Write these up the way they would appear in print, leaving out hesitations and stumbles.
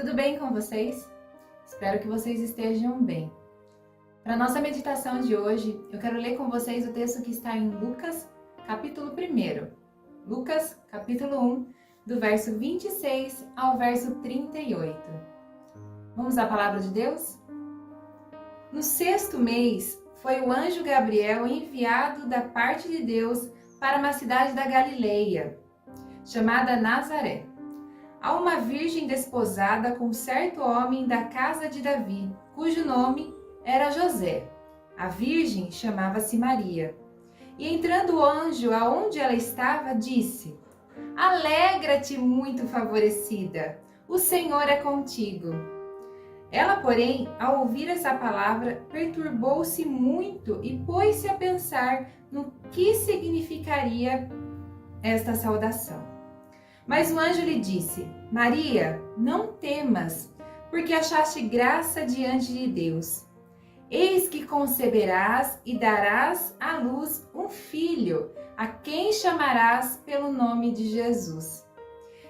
Tudo bem com vocês? Espero que vocês estejam bem. Para nossa meditação de hoje, eu quero ler com vocês o texto que está em Lucas, capítulo 1. Lucas, capítulo 1, do verso 26 ao verso 38. Vamos à palavra de Deus? No 6º mês, foi o anjo Gabriel enviado da parte de Deus para uma cidade da Galileia, chamada Nazaré, a uma virgem desposada com certo homem da casa de Davi, cujo nome era José. A virgem chamava-se Maria. E entrando o anjo aonde ela estava, disse: Alegra-te, muito favorecida, o Senhor é contigo. Ela, porém, ao ouvir essa palavra, perturbou-se muito e pôs-se a pensar no que significaria esta saudação. Mas o anjo lhe disse: Maria, não temas, porque achaste graça diante de Deus. Eis que conceberás e darás à luz um filho, a quem chamarás pelo nome de Jesus.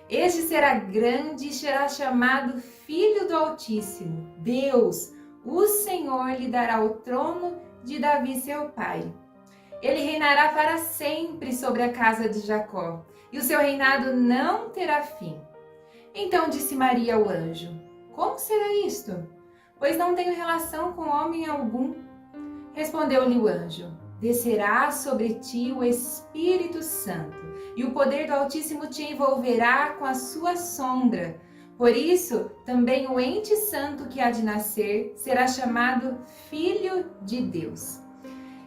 Este será grande e será chamado Filho do Altíssimo. Deus, o Senhor, lhe dará o trono de Davi, seu pai. Ele reinará para sempre sobre a casa de Jacó, e o seu reinado não terá fim. Então disse Maria ao anjo: Como será isto? Pois não tenho relação com homem algum. Respondeu-lhe o anjo: Descerá sobre ti o Espírito Santo, e o poder do Altíssimo te envolverá com a sua sombra. Por isso, também o ente santo que há de nascer será chamado Filho de Deus.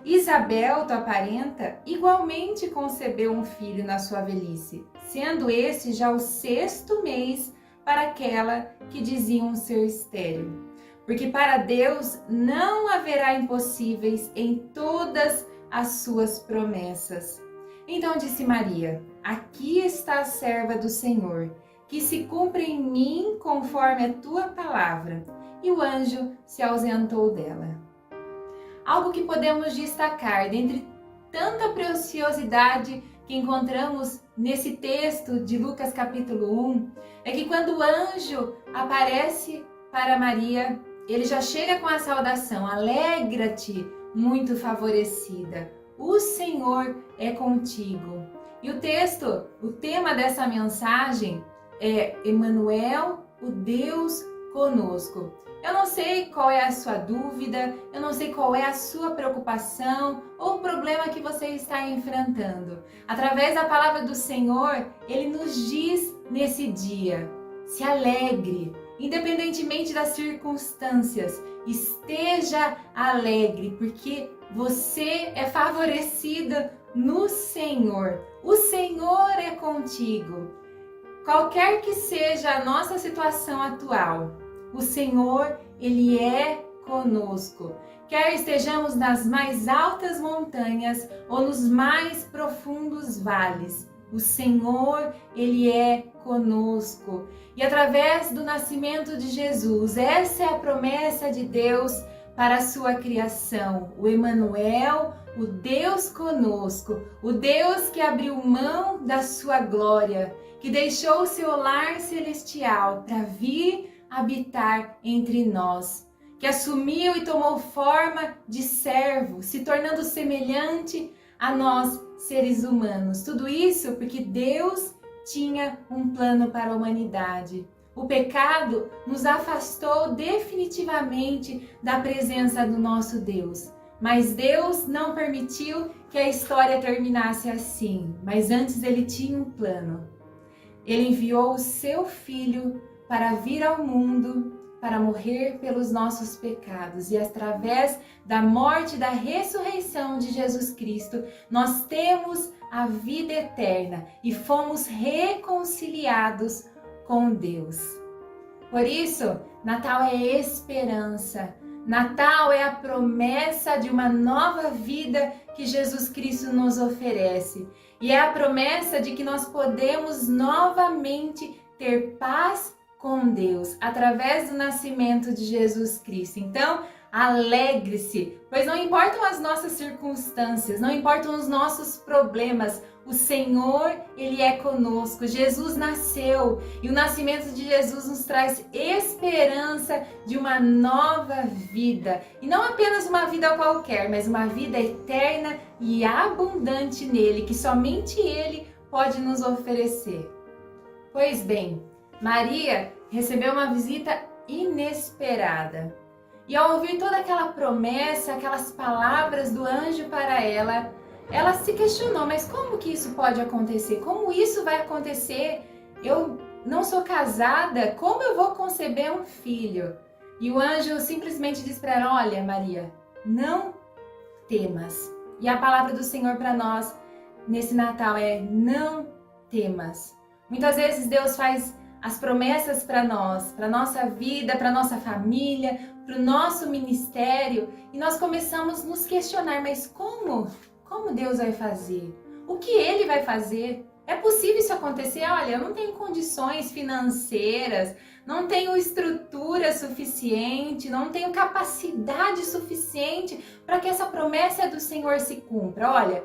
Isabel, tua parenta, igualmente concebeu um filho na sua velhice, sendo este já o 6º mês para aquela que diziam ser estéril. Porque para Deus não haverá impossíveis em todas as suas promessas. Então disse Maria: Aqui está a serva do Senhor, que se cumpra em mim conforme a tua palavra. E o anjo se ausentou dela. Algo que podemos destacar dentre tanta preciosidade que encontramos nesse texto de Lucas capítulo 1 é que quando o anjo aparece para Maria, ele já chega com a saudação: Alegra-te, muito favorecida, o Senhor é contigo. E o tema dessa mensagem é Emanuel, o Deus conosco. Eu não sei qual é a sua dúvida, eu não sei qual é a sua preocupação ou o problema que você está enfrentando. Através da palavra do Senhor, Ele nos diz nesse dia: se alegre, independentemente das circunstâncias, esteja alegre, porque você é favorecida no Senhor. O Senhor é contigo. Qualquer que seja a nossa situação atual, o Senhor, Ele é conosco. Quer estejamos nas mais altas montanhas ou nos mais profundos vales, o Senhor, Ele é conosco. E através do nascimento de Jesus, essa é a promessa de Deus para a sua criação. O Emanuel, o Deus conosco, o Deus que abriu mão da sua glória, que deixou o seu lar celestial para vir habitar entre nós, que assumiu e tomou forma de servo, se tornando semelhante a nós, seres humanos. Tudo isso porque Deus tinha um plano para a humanidade. O pecado nos afastou definitivamente da presença do nosso Deus. Mas Deus não permitiu que a história terminasse assim. Mas antes Ele tinha um plano. Ele enviou o seu Filho para vir ao mundo, para morrer pelos nossos pecados. E através da morte e da ressurreição de Jesus Cristo, nós temos a vida eterna e fomos reconciliados com Deus. Por isso, Natal é esperança. Natal é a promessa de uma nova vida que Jesus Cristo nos oferece. E é a promessa de que nós podemos novamente ter paz com Deus, através do nascimento de Jesus Cristo. Então, alegre-se, pois não importam as nossas circunstâncias, não importam os nossos problemas, O Senhor, Ele é conosco. Jesus nasceu e o nascimento de Jesus nos traz esperança de uma nova vida. E não apenas uma vida qualquer, mas uma vida eterna e abundante nele, que somente Ele pode nos oferecer. Pois bem, Maria recebeu uma visita inesperada. E ao ouvir toda aquela promessa, aquelas palavras do anjo para ela se questionou, mas como que isso pode acontecer? Como isso vai acontecer? Eu não sou casada, como eu vou conceber um filho? E o anjo simplesmente diz para ela, olha Maria, não temas. E a palavra do Senhor para nós nesse Natal é não temas. Muitas vezes Deus faz as promessas para nós, para nossa vida, para nossa família, para o nosso ministério, e nós começamos a nos questionar, mas como Deus vai fazer? O que Ele vai fazer? É possível isso acontecer? Olha, eu não tenho condições financeiras, não tenho estrutura suficiente, não tenho capacidade suficiente para que essa promessa do Senhor se cumpra. Olha,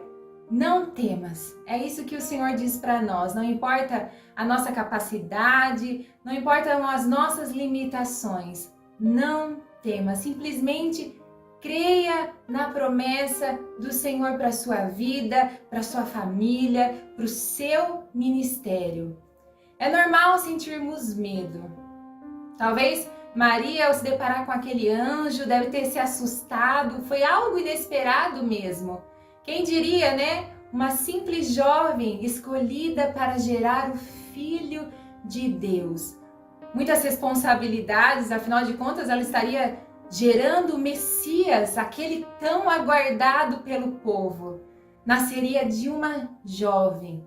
não temas. É isso que o Senhor diz para nós. Não importa a nossa capacidade, não importam as nossas limitações. Não temas. Simplesmente creia na promessa do Senhor para a sua vida, para a sua família, para o seu ministério. É normal sentirmos medo. Talvez Maria, ao se deparar com aquele anjo, deve ter se assustado. Foi algo inesperado mesmo. Quem diria, né? Uma simples jovem escolhida para gerar o Filho de Deus. Muitas responsabilidades, afinal de contas, ela estaria gerando o Messias, aquele tão aguardado pelo povo. Nasceria de uma jovem.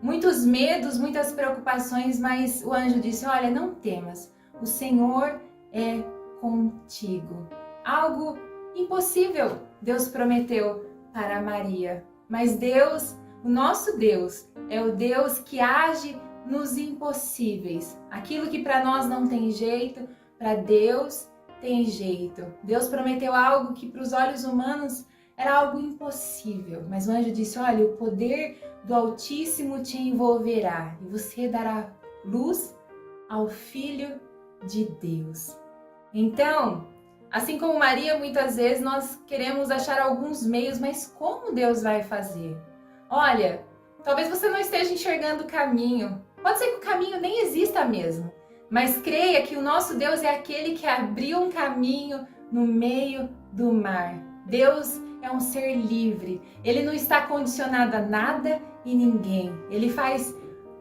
Muitos medos, muitas preocupações, mas o anjo disse, olha, não temas, o Senhor é contigo. Algo impossível, Deus prometeu para Maria. Mas Deus, o nosso Deus, é o Deus que age nos impossíveis. Aquilo que para nós não tem jeito, para Deus tem jeito. Deus prometeu algo que para os olhos humanos era algo impossível. Mas o anjo disse, olha, o poder do Altíssimo te envolverá e você dará luz ao Filho de Deus. Então, assim como Maria, muitas vezes nós queremos achar alguns meios, mas como Deus vai fazer? Olha, talvez você não esteja enxergando o caminho. Pode ser que o caminho nem exista mesmo. Mas creia que o nosso Deus é aquele que abriu um caminho no meio do mar. Deus é um ser livre. Ele não está condicionado a nada e ninguém. Ele faz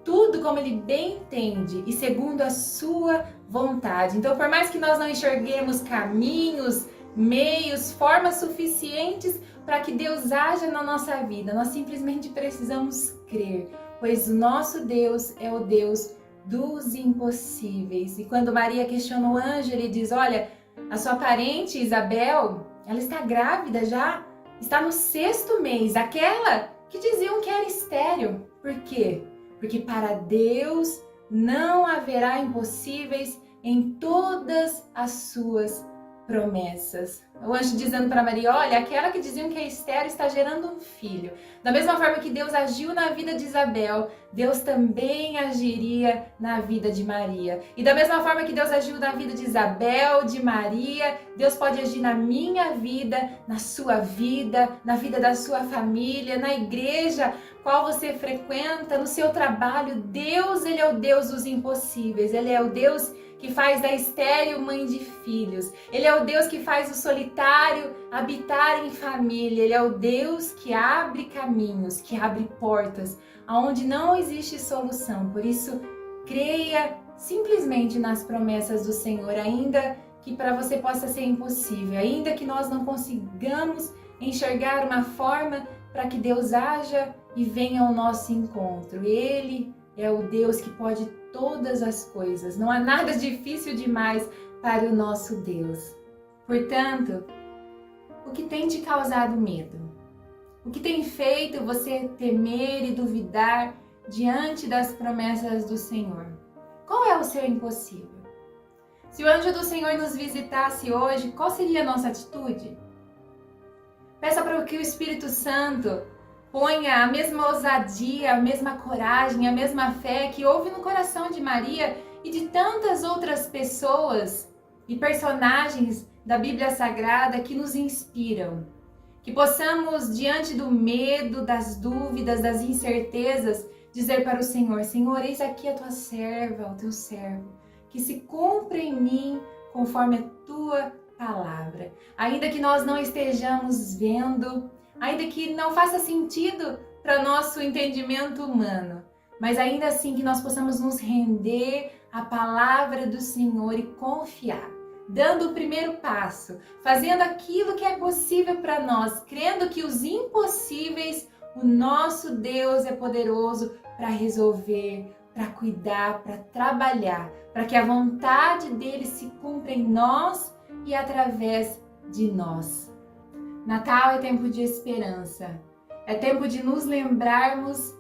tudo como Ele bem entende e segundo a sua vontade. Então, por mais que nós não enxerguemos caminhos, meios, formas suficientes para que Deus haja na nossa vida, nós simplesmente precisamos crer, pois o nosso Deus é o Deus dos impossíveis. E quando Maria questiona o anjo, ele diz, olha, a sua parente Isabel, ela está grávida já, está no 6º mês, aquela que diziam que era estéril. Por quê? Porque para Deus não haverá impossíveis em todas as suas promessas. O anjo dizendo para Maria, olha, aquela que diziam que é estéril está gerando um filho. Da mesma forma que Deus agiu na vida de Isabel, Deus também agiria na vida de Maria. E da mesma forma que Deus agiu na vida de Isabel, de Maria, Deus pode agir na minha vida, na sua vida, na vida da sua família, na igreja qual você frequenta, no seu trabalho. Deus, Ele é o Deus dos impossíveis. Ele é o Deus que faz da estéril mãe de filhos. Ele é o Deus que faz o solitário habitar em família. Ele é o Deus que abre caminhos, que abre portas, onde não existe solução. Por isso, creia simplesmente nas promessas do Senhor, ainda que para você possa ser impossível, ainda que nós não consigamos enxergar uma forma para que Deus haja e venha ao nosso encontro. Ele é o Deus que pode todas as coisas. Não há nada difícil demais para o nosso Deus. Portanto, o que tem te causado medo? O que tem feito você temer e duvidar diante das promessas do Senhor? Qual é o seu impossível? Se o anjo do Senhor nos visitasse hoje, qual seria a nossa atitude? Peça para que o Espírito Santo ponha a mesma ousadia, a mesma coragem, a mesma fé que houve no coração de Maria e de tantas outras pessoas e personagens da Bíblia Sagrada que nos inspiram. Que possamos, diante do medo, das dúvidas, das incertezas, dizer para o Senhor: Senhor, eis aqui a tua serva, o teu servo, que se cumpra em mim conforme a tua palavra. Ainda que nós não estejamos vendo, ainda que não faça sentido para nosso entendimento humano, mas ainda assim que nós possamos nos render à palavra do Senhor e confiar, dando o primeiro passo, fazendo aquilo que é possível para nós, crendo que os impossíveis, o nosso Deus é poderoso para resolver, para cuidar, para trabalhar, para que a vontade dele se cumpra em nós e através de nós. Natal é tempo de esperança, é tempo de nos lembrarmos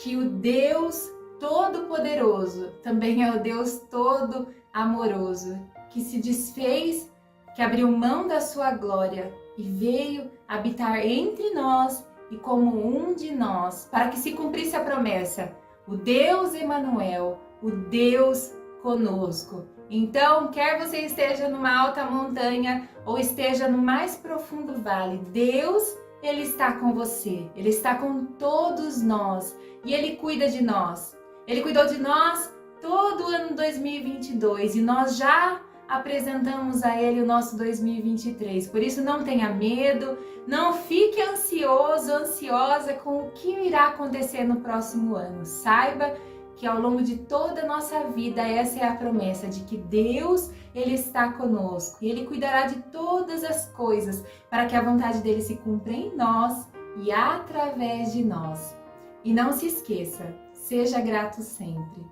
que o Deus Todo-Poderoso também é o Deus Todo-Amoroso, que se desfez, que abriu mão da sua glória e veio habitar entre nós e como um de nós, para que se cumprisse a promessa, o Deus Emanuel, o Deus conosco. Então, quer você esteja numa alta montanha ou esteja no mais profundo vale, Deus, Ele está com você, Ele está com todos nós e Ele cuida de nós. Ele cuidou de nós todo o ano 2022 e nós já apresentamos a Ele o nosso 2023. Por isso, não tenha medo, não fique ansioso, ansiosa com o que irá acontecer no próximo ano. Saiba que ao longo de toda a nossa vida, essa é a promessa de que Deus, Ele está conosco e Ele cuidará de todas as coisas para que a vontade dEle se cumpra em nós e através de nós. E não se esqueça, seja grato sempre.